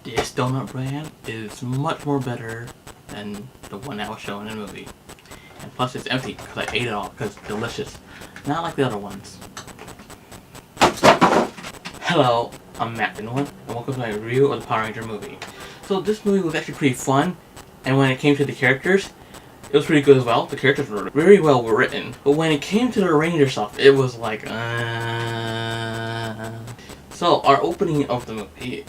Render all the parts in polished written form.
This donut brand is much more better than the one that was shown in the movie. And plus it's empty because I ate it all because it's delicious. Not like the other ones. Hello, I'm Matt Finwan, and welcome to my review of the Power Ranger movie. So this movie was actually pretty fun, and when it came to the characters, it was pretty good as well. The characters were very well written. But when it came to the Ranger stuff, it was like, So our opening of the movie,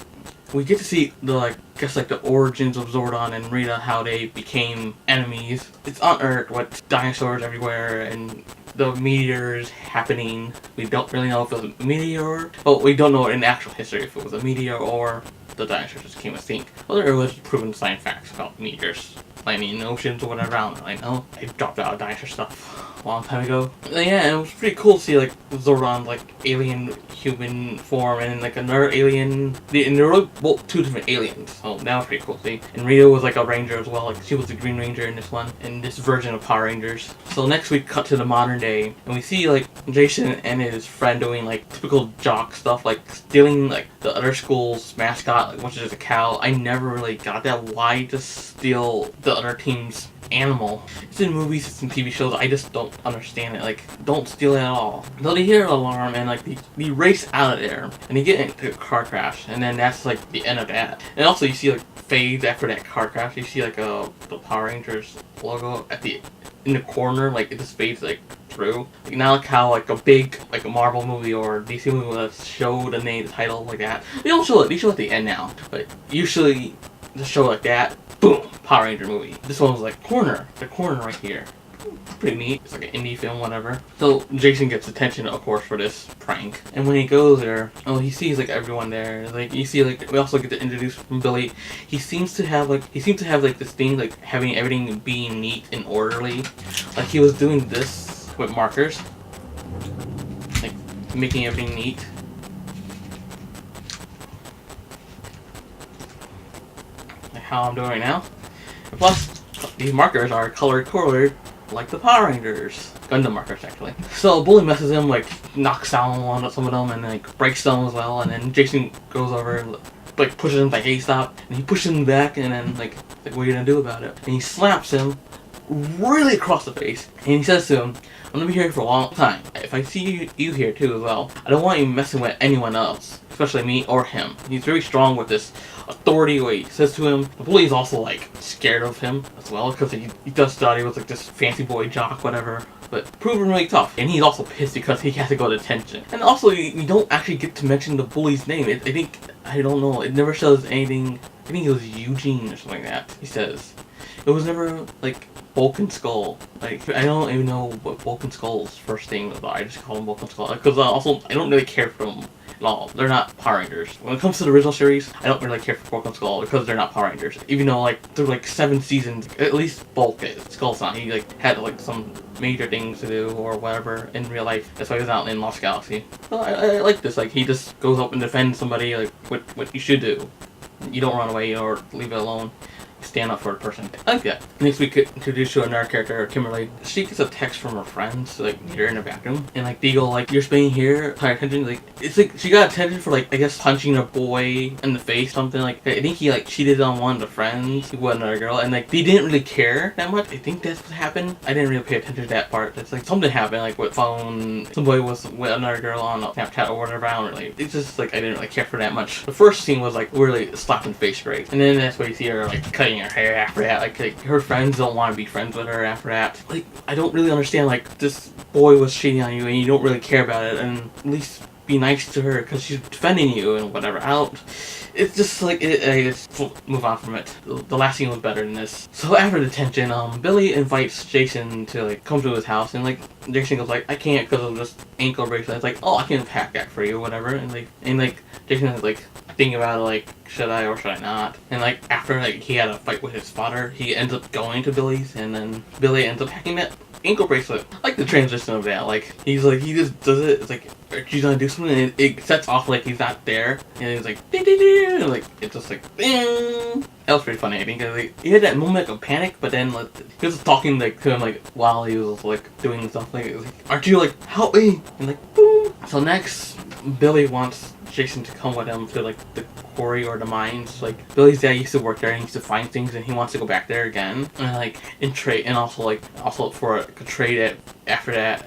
we get to see the the origins of Zordon and Rita, how they became enemies. It's on Earth with dinosaurs everywhere and the meteors happening. We don't really know if it was a meteor. Well, we don't know in actual history if it was a meteor or the dinosaurs just came extinct. Well, there was proven science facts about meteors landing in oceans or whatever. I don't really know. I dropped out of dinosaur stuff a long time ago. And yeah, it was pretty cool to see Zordon's alien human form and another alien. And there were both two different aliens, so that was pretty cool to see. And Rita was a ranger as well. She was the Green Ranger in this one, in this version of Power Rangers. So next we cut to the modern day, and we see Jason and his friend doing typical jock stuff, stealing the other school's mascot, which is a cow. I never really got that. Why just steal the other team's animal? It's in movies, it's in TV shows. I just don't understand it. Don't steal it at all. So they hear an alarm and they race out of there and they get into a car crash, and then that's the end of that. And also you see fades after that car crash. You see the Power Rangers logo in the corner. It just fades through. Not how a big a Marvel movie or DC movie will show the name, the title like that. They don't show it. They show it at the end now. But usually the show like that, boom, Power Ranger movie. This one was the corner right here. Pretty neat. It's an indie film, whatever. So Jason gets attention, of course, for this prank. And when he goes there, he sees everyone there. You see we also get to introduce from Billy. He seems to have this thing having everything being neat and orderly. He was doing this with markers, making everything neat. How I'm doing right now. And plus, these markers are color-coded like the Power Rangers. Gundam markers, actually. So Bully messes him, knocks down some of them and breaks them as well. And then Jason goes over and pushes him hey, stop. And he pushes him back and then what are you gonna do about it? And he slaps him really across the face. And he says to him, I'm gonna be here for a long time. If I see you here too as well, I don't want you messing with anyone else, especially me or him. He's very strong with this authority what he says to him. The Bully is also scared of him as well because he just thought he was this fancy boy jock, whatever. But proven really tough. And he's also pissed because he has to go to detention. And also you don't actually get to mention the Bully's name. I don't know, it never says anything. I think it was Eugene or something like that, he says. It was never Vulcan Skull. I don't even know what Vulcan Skull's first thing was. I just call him Vulcan Skull. Because also, I don't really care for them at all. They're not Power Rangers. When it comes to the original series, I don't really care for Vulcan Skull because they're not Power Rangers. Even though through 7 seasons, at least Vulcan Skull's not. He had some major things to do or whatever in real life. That's why he was out in Lost Galaxy. So I like this. He just goes up and defends somebody what you should do. You don't run away or leave it alone. Stand up for a person. I like that. Next we could introduce you another character, Kimberly. She gets a text from her friends to meet her in the bathroom. And they go you're staying here, pay attention. It's she got attention for I guess punching a boy in the face, something I think he cheated on one of the friends who was another girl, and they didn't really care that much. I think that's what happened. I didn't really pay attention to that part. It's something happened with phone, somebody was with another girl on Snapchat or whatever. I don't really, it's just I didn't really care for that much. The first scene was really slapping face great. And then that's where you see her cutting her hair after that. Her friends don't want to be friends with her after that. I don't really understand this boy was cheating on you and you don't really care about it, and at least be nice to her because she's defending you and whatever. It's just I just move on from it. The last scene was better than this. So after detention, Billy invites Jason to come to his house, and Jason goes I can't because of this ankle bracelet. It's oh, I can pack that for you, whatever. And Jason is thinking about it, should I or should I not? And after he had a fight with his father, he ends up going to Billy's, and then Billy ends up packing that ankle bracelet. The transition of that. He just does it. It's she's gonna do something, and it sets off he's not there, and he's ding, ding, ding, and it's just bing. That was pretty funny. I think he had that moment of panic, but then he was talking to him while he was doing stuff. Aren't you help me? And boom. So next, Billy wants Jason to come with him to like the quarry or the mines. Like Billy's dad used to work there and he used to find things and he wants to go back there again. And like in trade and also for a trade it after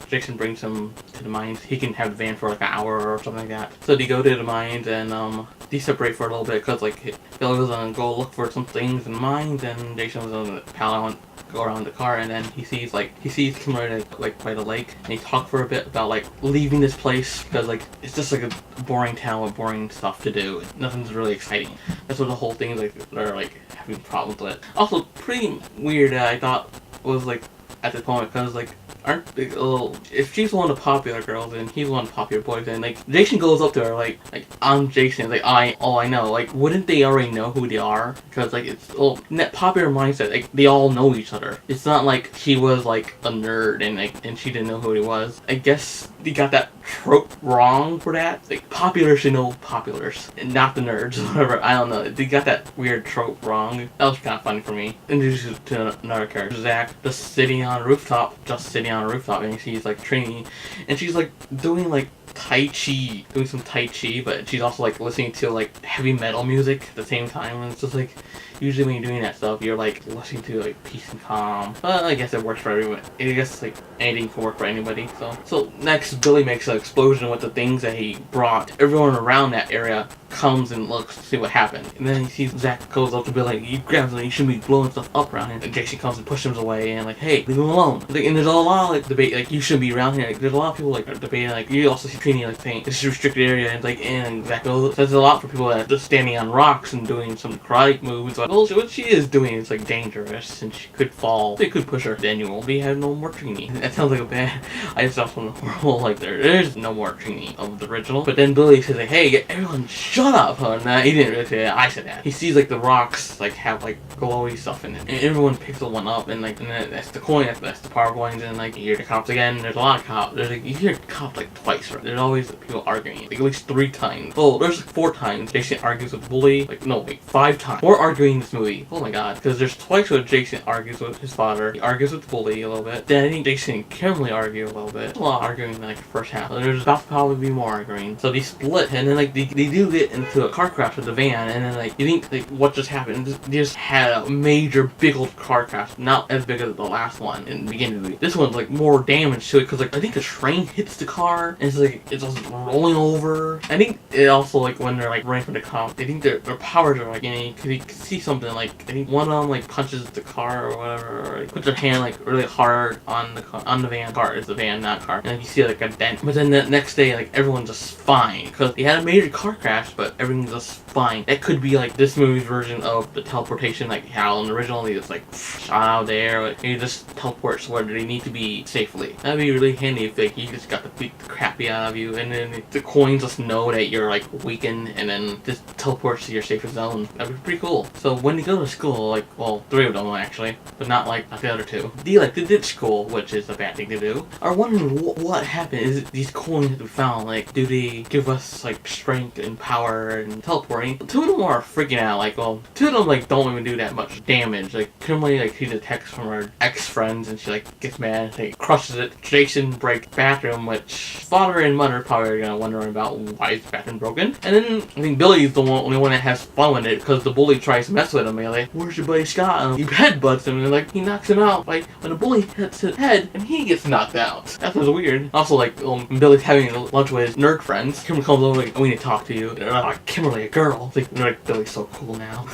Jason brings him to the mines, he can have the van for like an hour or something like that. So they go to the mines and they separate for a little bit because like Billy was gonna go look for some things in the mines and Jason was on the pallet go around the car, and then he sees Kimura like by the lake, and he talked for a bit about like leaving this place because like it's just like a boring town with boring stuff to do. Nothing's really exciting. That's what the whole thing is like. They're like having problems with. Also, pretty weird. I thought was like at the point because like aren't they a little, if she's one of the popular girls and he's one of the popular boys, and like Jason goes up to her like I'm Jason, like I know, like wouldn't they already know who they are? Because like it's in that popular mindset, like they all know each other. It's not like he was like a nerd and she didn't know who he was. I guess they got that trope wrong for that. Like popular should know populars and not the nerds or whatever. I don't know. They got that weird trope wrong. That was kind of funny for me. Introduced to another character, Zach, just sitting on a rooftop, and he sees like Trini, and she's like doing like doing some tai chi, but she's also like listening to like heavy metal music at the same time, and it's just like usually when you're doing that stuff you're like listening to like peace and calm, but I guess it works for everyone. I guess like anything can work for anybody. So next Billy makes an explosion with the things that he brought. Everyone around that area comes and looks to see what happened, and then he sees Zach goes up to Billy, he grabs him, he shouldn't be blowing stuff up around here, and Jason comes and pushes him away and like, hey, leave him alone. Like, and there's a lot of like debate, like you shouldn't be around here. Like, there's a lot of people like debating, like you also see Trini like saying this is a restricted area, and like, and Zach goes, says a lot for people that are just standing on rocks and doing some karate moves. Like, well, what she is doing is like dangerous and she could fall. They could push her. Daniel, we have no more Trini. That sounds like a bad, I just saw something horrible like there's no more Trini of the original. But then Billy says like, hey, everyone shut up. Nah, he didn't really say that. I said that. He sees like the rocks like have like glowy stuff in it, and everyone picks the one up, and like, and that's the coin, that's the power coins, and like you hear the cops again. There's a lot of cops. There's like you hear cops like twice. Right? There's always people arguing, like at least 3 times. Oh, there's like 4 times. Jason argues with Bully. Like no, wait, 5 times. We're arguing in this movie. Oh my god, because there's twice where Jason argues with his father. He argues with Bully a little bit. Then I think Jason and Kimberly argue a little bit. There's a lot of arguing in like the first half. There's about to probably be more arguing. So they split, and then like they do get into a car crash with the van, and then like you think like what just happened? They just had a major big old car crash, not as big as the last one in the beginning of the movie. This one's like more damage to it because like I think the train hits the car and it's like it's just rolling over. I think it also like when they're like running from the cop, I think their powers are like, you can see something like I think one of them like punches the car or whatever, or like puts their hand like really hard on the van. Car is the van, not car, and like, you see like a dent. But then the next day like everyone's just fine because they had a major car crash, but everything's just fine. That could be like this movie's version of the teleportation, like how in the original they just like shot out there, but you just teleport where they need to be safely. That'd be really handy if like you just got to beat the crappy out of you, and then the coins just know that you're like weakened, and then just teleports to your safest zone. That'd be pretty cool. So when they go to school, like, well, 3 of them actually, but not like the other 2. They like to ditch school, which is a bad thing to do. Are wondering what happened. Is it these coins that we found? Like, do they give us like strength and power and teleporting? 2 of them are freaking out. Like, well, 2 of them like don't even do that much damage. Like Kimberly like sees a text from her ex-friends and she like gets mad and like crushes it. Jason breaks bathroom, which father and mother probably are gonna wonder about why is the bathroom broken. And then I think Billy's the only one that has fun with it because the bully tries to mess with him. And like, where's your buddy Scott? And he headbutts him and like he knocks him out. Like when the bully hits his head and he gets knocked out. That was weird. Also like when Billy's having lunch with his nerd friends, Kimberly comes over like, we need to talk to you. And they're like, Kimberly, a girl. It's like Billy's so cool now.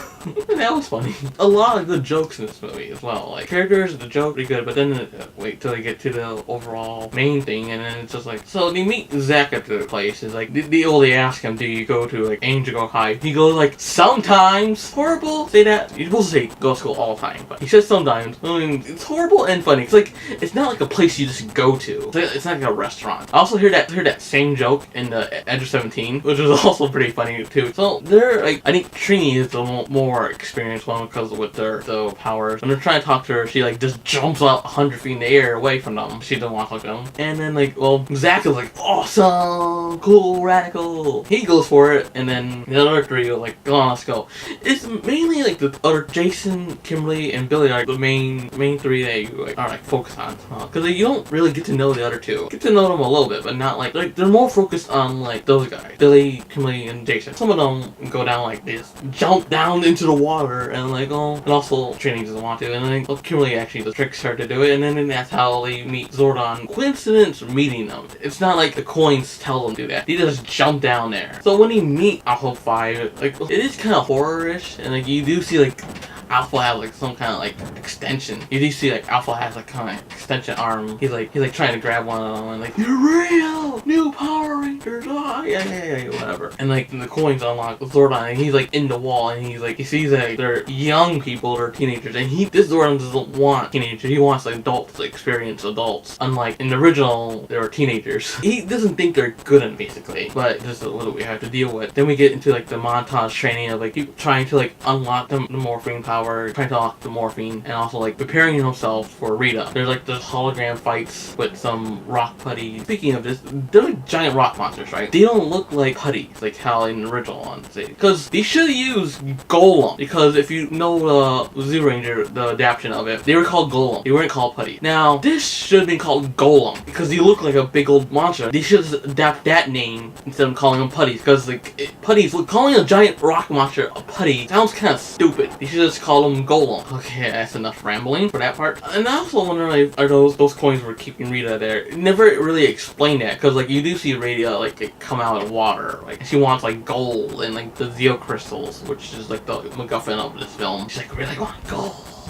That was funny. A lot of good jokes in this movie as well. Like characters, the joke pretty good, but then wait till they get to the overall main thing, and then it's just like, so they meet Zach at the place. It's like they ask him, do you go to like Angel High? He goes like, sometimes. Horrible. Say that. You're supposed to say go to school all the time, but he says sometimes. I mean, it's horrible and funny. It's like it's not like a place you just go to. It's not like a restaurant. I also hear that same joke in the Edge of 17, which was also pretty funny too. So they're like, I think Trini is the more experienced one because with the powers. When they're trying to talk to her, she like just jumps up 100 feet in the air away from them. She doesn't want to talk to them. And then like, well, Zack is like, awesome, cool, radical. He goes for it, and then the other three are like, go on, let's go. It's mainly like the other Jason, Kimberly, and Billy are the main three that you like are like focused on, because you don't really get to know the other two. Get to know them a little bit, but not like they're more focused on like those guys, Billy, Kimberly, and Jason. Some of them go down like this, jump down into the water, and like and also Trini doesn't want to, and then Kimberly actually the tricks her to do it, and then that's how they meet Zordon. Coincidence meeting them. It's not like the coins tell them to do that. They just jump down there. So when you meet Alpha 5, like it is kind of horror-ish, and like you do see like Alpha has like some kind of like extension. You do see like Alpha has like kind of extension arm. He's like trying to grab one of them and like, you're real, new Power Rangers, oh yeah, whatever. And like the coins unlock Zordon, and he's like in the wall, and he's like, he sees that they're young people, they're teenagers, and this Zordon doesn't want teenagers. He wants like adults, like experienced adults. Unlike in the original, they were teenagers. He doesn't think they're good at basically, but this is what we have to deal with. Then we get into like the montage training of like people trying to like unlock the morphine power, trying to unlock the morphine, and also like preparing himself for Rita. There's like the hologram fights with some rock putty. Speaking of this, they're like giant rock monsters, right? They don't look like putties, like how in the original ones. Because they should have used Golem. Because if you know Zero Ranger, the adaptation of it, they were called Golem. They weren't called putty. Now, this should have been called Golem because they look like a big old monster. They should have adapted that name instead of calling them putties. Because like putties, calling a giant rock monster a putty sounds kind of stupid. They should just call them Golem. Okay, that's enough rambling for that part. And I also wonder, like, are those coins were keeping Rita there? It never really explained that, because like you do see Rita like come out of water, like she wants like gold and like the Zeo crystals, which is like the MacGuffin of this film. She's like, really want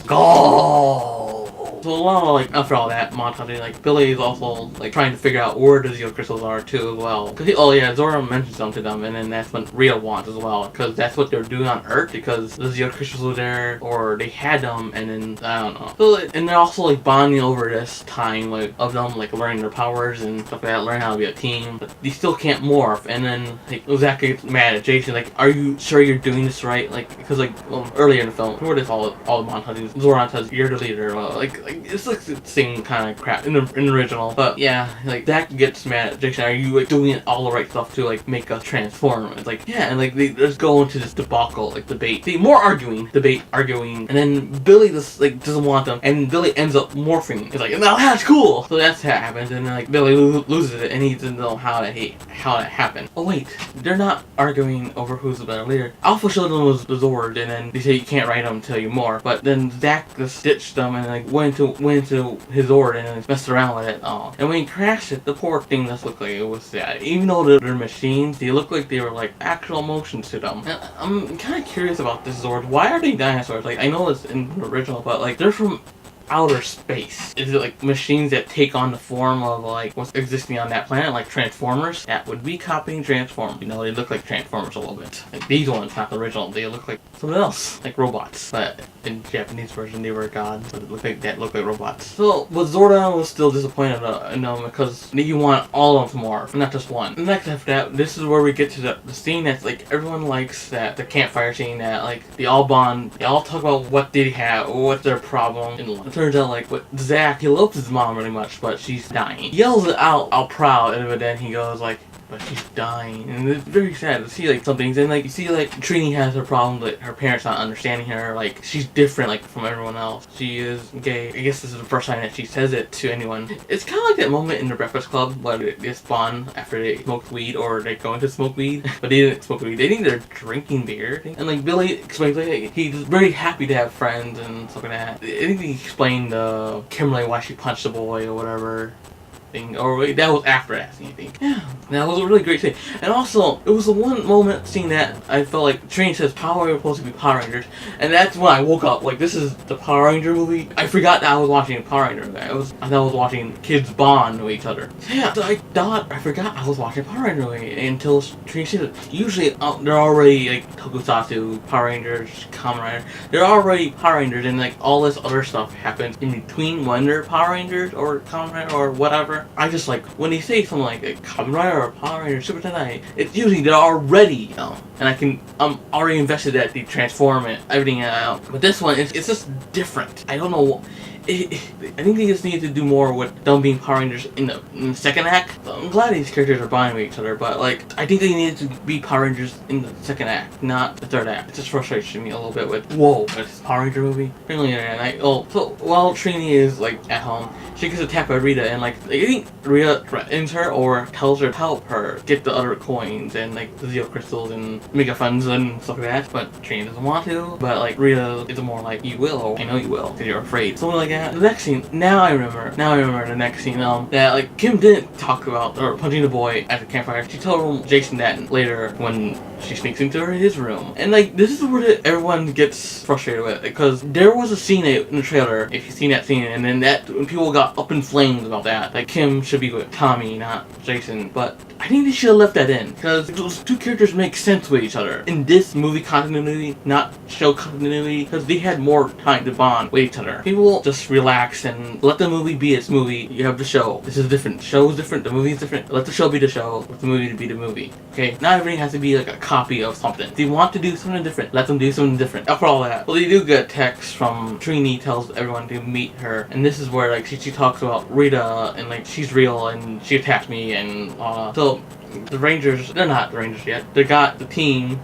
gold. So a lot of like after all that montage, like Billy is also like trying to figure out where the Zeo crystals are too as well. Cause Zordon mentions them to them, and then that's what Rita wants as well, because that's what they're doing on Earth, because the Zeo crystals were there, or they had them, and then I don't know. So and they're also like bonding over this time like of them like learning their powers and stuff like that, learning how to be a team, but they still can't morph. And then like Zack gets mad at Jason, like, are you sure you're doing this right? Like because like earlier in the film, before this all the montages, Zordon says you're the leader. Well, like it's like the same kind of crap in the original. But yeah, like Zack gets mad at Jason. Are you like doing all the right stuff to like make us transform? It's like, yeah, and like they just go into this debacle, like debate. See, more arguing, and then Billy just like doesn't want them, and Billy ends up morphing. He's like, no, that's cool. So that's what happens, and then like Billy loses it, and he doesn't know how that happened. Oh wait, they're not arguing over who's the better leader. Alpha showed them was the Zord, and then they say you can't write them until you morph. But then Zack just ditched them and like went into his Zord and messed around with it all. And when he crashed it, the poor thing just looked like it was sad. Even though they're machines, they look like they were like actual emotions to them. And I'm kind of curious about this Zord. Why are they dinosaurs? Like, I know it's in the original, but like they're from outer space. Is it like machines that take on the form of like what's existing on that planet, like Transformers? That would be copying Transformers. You know, they look like Transformers a little bit. Like these ones, not the original. They look like something else, like robots. But in Japanese version, they were gods, but it looked like robots. So, but Zordon was still disappointed in them because you want all of them to morph, not just one. Next after that, this is where we get to the scene that's like everyone likes, that the campfire scene that like they all bond, they all talk about what they have, what's their problem in life. Turns out like with Zack, he loves his mom really much, but she's dying. He yells it out proud, and then he goes like, but she's dying, and it's very sad to see like some things. And like you see like Trini has her problem with her parents not understanding her, like she's different like from everyone else. She is gay. I guess this is the first time that she says it to anyone. It's kind of like that moment in the Breakfast Club where they spawn after they smoke weed, or they go into smoke weed, but they didn't smoke weed. They think they're drinking beer. And like Billy explains like he's very happy to have friends and stuff like that. I think he explained Kimberly why she punched the boy or whatever. Or wait, that was after that scene, I think. Yeah, that was a really great scene. And also, it was the one moment scene that I felt like Trini says Power Rangers supposed to be Power Rangers, and that's when I woke up. Like, this is the Power Ranger movie. I forgot that I was watching Power Ranger. I thought I was watching kids bond with each other. Yeah, so I forgot I was watching Power Ranger movie until Trini said it. Usually, they're already like Tokusatsu, Power Rangers, Kamen Rider. They're already Power Rangers, and like all this other stuff happens in between when they're Power Rangers or Kamen Rider or whatever. whatever, I just like, when they say something like a Kamen Rider or Power Ranger, Super Sentai, it's usually they're already, and I'm already invested that they transform it, everything out. But this one, it's just different. I don't know. I think they just need to do more with them being Power Rangers in the second act. I'm glad these characters are bonding with each other, but like I think they needed to be Power Rangers in the second act, not the third act. It just frustrates me a little bit with, whoa, it's a Power Ranger movie? Really, and so while Trini is like at home, she gets attacked by Rita, and like I think Rita threatens her or tells her to help her get the other coins and like the Zeo crystals and Mega Funds and stuff like that. But Trini doesn't want to. But like Rita is more like, you will. I know you will, because you're afraid. Something like that. The next scene. Now I remember the next scene. That like Kim didn't talk about or punching the boy at the campfire. She told Jason that later when she sneaks into his room. And like this is where everyone gets frustrated with, because there was a scene in the trailer, if you've seen that scene, and then that when people got up in flames about that, like Kim should be with Tommy, not Jason. But I think they should have left that in, because those two characters make sense with each other in this movie continuity, not show continuity, because they had more time to bond with each other. People just relax and let the movie be its movie. You have the show. This is different. The show is different. The movie is different. Let the show be the show. Let the movie be the movie. Okay? Not everything has to be like a copy of something. If they want to do something different, let them do something different. After all that, well, they do get a text from Trini tells everyone to meet her, and this is where like she talks about Rita and like she's real and she attacked me and so the Rangers, they're not the Rangers yet. They got the team,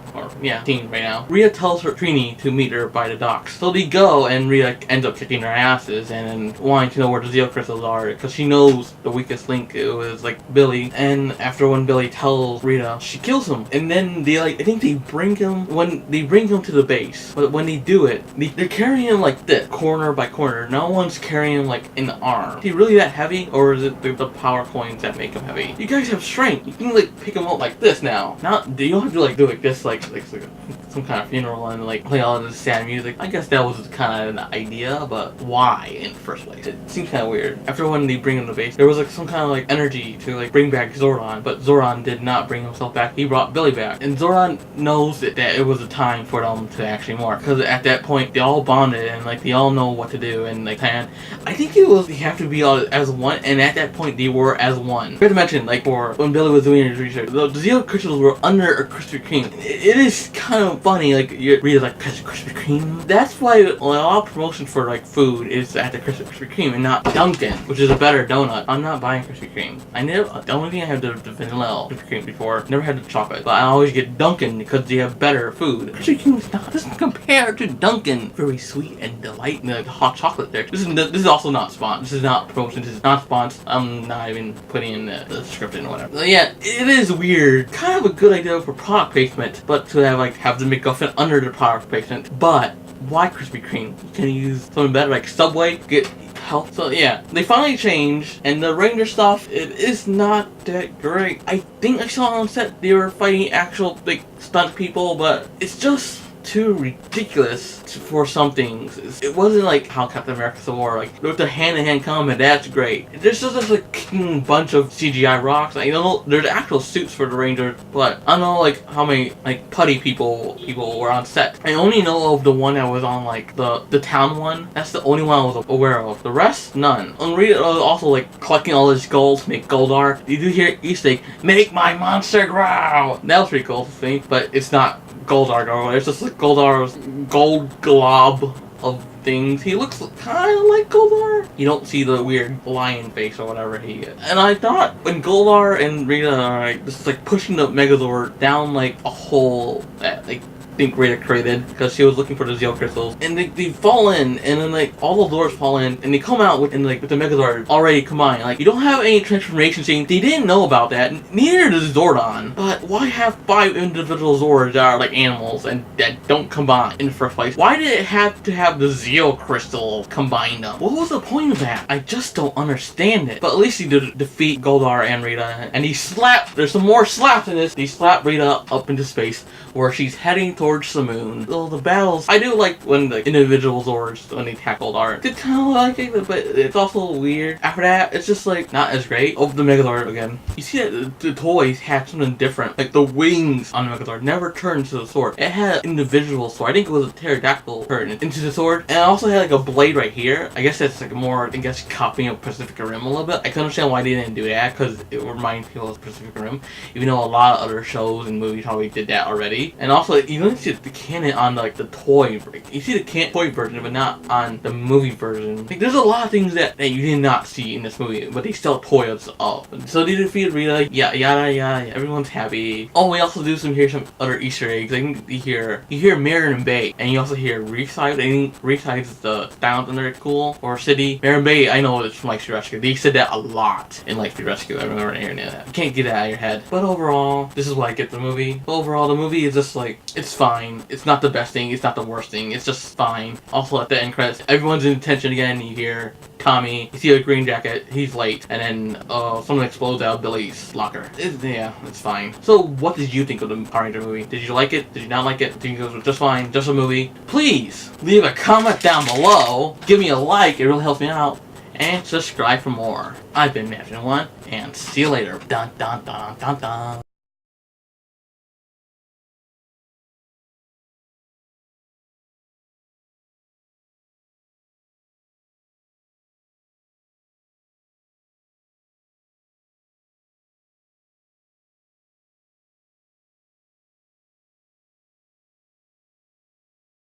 team right now. Rita tells her Trini to meet her by the docks. So they go, and Rita ends up kicking their asses and wanting to know where the Zeo crystals are, because she knows the weakest link. It was like Billy. And after when Billy tells Rita, she kills him. And then they I think they bring him to the base. But when they do it, they're carrying him like this, corner by corner. No one's carrying him like in the arm. Is he really that heavy, or is it the power coins that make him heavy? You guys have strength. You can like pick them up like this now. You don't have to like do like this, like some kind of funeral and like play all this sad music. I guess that was kind of an idea, but why in the first place? It seems kind of weird. After when they bring him to base, there was like some kind of like energy to like bring back Zordon, but Zordon did not bring himself back. He brought Billy back, and Zordon knows that it was a time for them to actually mark, because at that point they all bonded and like they all know what to do and like plan. I think it was they have to be all as one, and at that point they were as one. I forgot to mention, like for when Billy was doing his research, the Zeo crystals were under a Krispy Kreme. It is kind of funny, like you read like Krispy Kreme. That's why a lot of promotion for like food is at the Krispy Kreme and not Dunkin', which is a better donut. I'm not buying Krispy Kreme. The only thing I have the vanilla Krispy Kreme before. Never had the chocolate, but I always get Dunkin' because they have better food. Krispy Kreme doesn't compare to Dunkin'. Very sweet and delightful, the hot chocolate there. This is also not sponsored. This is not promotion. This is not sponsored. I'm not even putting in the script in or whatever. But yeah, it is weird. Kind of a good idea for product placement, but to have the MacGuffin under the product placement. But why Krispy Kreme? You can use something better like Subway. Get health. So yeah, they finally changed, and the Ranger stuff, it is not that great. I think I saw on set they were fighting actual like stunt people, but it's just too ridiculous for some things. It wasn't like how Captain America Civil War, like with the hand-to-hand combat, that's great. There's just this like bunch of CGI rocks. I don't know, there's actual suits for the Rangers, but I don't know like how many like putty people were on set. I only know of the one that was on like the town one. That's the only one I was aware of. The rest, none. And Rita was also like collecting all his skulls to make Goldar. You do hear Easter egg, make my monster growl. That was pretty cool to think, but it's not Goldar. It's just like Goldar's gold glob of things. He looks kind of like Goldar. You don't see the weird lion face or whatever he is. And I thought when Goldar and Rita are like, this is like pushing the Megazord down like a hole that like think Rita created, because she was looking for the Zeo crystals, and they fall in, and then like all the Zords fall in, and they come out with the Megazord already combined. Like you don't have any transformation scene. They didn't know about that. Neither does Zordon. But why have 5 individual Zords that are like animals and that don't combine in the first place? Why did it have to have the Zeo crystal combine them? What was the point of that? I just don't understand it. But at least he did defeat Goldar and Rita, and he slapped. There's some more slaps in this. He slapped Rita up into space, where she's heading Torch the Moon. So the battles, I do like when the individual Zords, when they tackled art. Did kind of like it, but it's also weird. After that, it's just like not as great. Oh, the Megazord again. You see that the toys had something different. Like the wings on the Megazord never turned to the sword. It had individual sword. I think it was a pterodactyl turn into the sword. And it also had like a blade right here. I guess that's like more, I guess, copying of Pacific Rim a little bit. I can understand why they didn't do that, because it reminds people of Pacific Rim. Even though a lot of other shows and movies probably did that already. And also, you don't see the canon on like the toy. You see the toy version, but not on the movie version. Like, there's a lot of things that you did not see in this movie, but they still toy us up. So they defeated Rita, yada yada. Everyone's happy. Oh, we also do some other Easter eggs. Like you hear Marion Bay, and you also hear Reefside. I think Reefside is the town under school or city. Marion Bay, I know it's from Lightspeed Rescue. They said that a lot in Lightspeed Rescue. I remember hearing that. You can't get it out of your head. But overall, this is what I get the movie. Overall, the movie is just like, it's fine. It's not the best thing. It's not the worst thing. It's just fine. Also, at the end credits, everyone's in tension again. You hear Tommy, you see a green jacket, he's late, and then something explodes out of Billy's locker. It's fine. So, what did you think of the Power Ranger movie? Did you like it? Did you not like it? Did you think it was just fine? Just a movie? Please leave a comment down below. Give me a like. It really helps me out. And subscribe for more. I've been Matthew1, and see you later. Dun dun dun dun dun.